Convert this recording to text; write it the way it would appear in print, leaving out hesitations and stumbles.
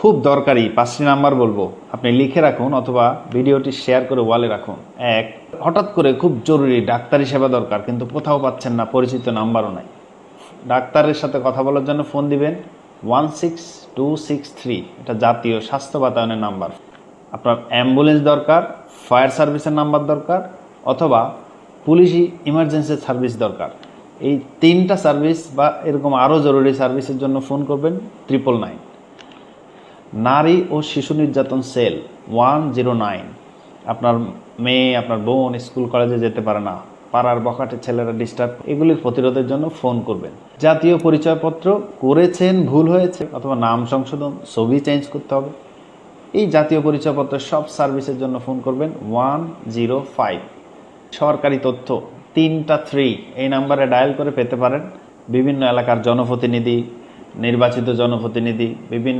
খুব দরকারি 5টি নাম্বার বলবো, আপনি লিখে রাখুন অথবা ভিডিওটি শেয়ার করে ওয়ালে রাখুন। এক, হঠাৎ করে খুব জরুরি ডাক্তারি সেবা দরকার, কিন্তু কোথাও পাচ্ছেন না, পরিচিত নাম্বারও নাই। ডাক্তারের সাথে কথা বলার জন্য ফোন দিবেন 16263, এটা জাতীয় স্বাস্থ্য বাতায়নের নাম্বার। আপনার অ্যাম্বুলেন্স দরকার, ফায়ার সার্ভিসের নাম্বার দরকার, অথবা পুলিশ ইমার্জেন্সি সার্ভিস দরকার। এই 3টা সার্ভিস বা এরকম আরও জরুরি সার্ভিসের জন্য ফোন করবেন 999। নারী ও শিশু নির্যাতন সেল 109, আপনার মেয়ে আপনার বোন স্কুল কলেজে যেতে পারে না, পাড়ার বখাটে ছেলেরা ডিস্টার্ব, এগুলির প্রতিরোধের জন্য ফোন করবেন। জাতীয় পরিচয়পত্র করেছেন, ভুল হয়েছে, অথবা নাম সংশোধন, ছবি চেঞ্জ করতে হবে, এই জাতীয় পরিচয়পত্রের সব সার্ভিসের জন্য ফোন করবেন 105। সরকারি তথ্য 3টা 3 এই নাম্বারে ডায়াল করে পেতে পারেন। বিভিন্ন এলাকার জনপ্রতিনিধি, নির্বাচিত জনপ্রতিনিধি, বিভিন্ন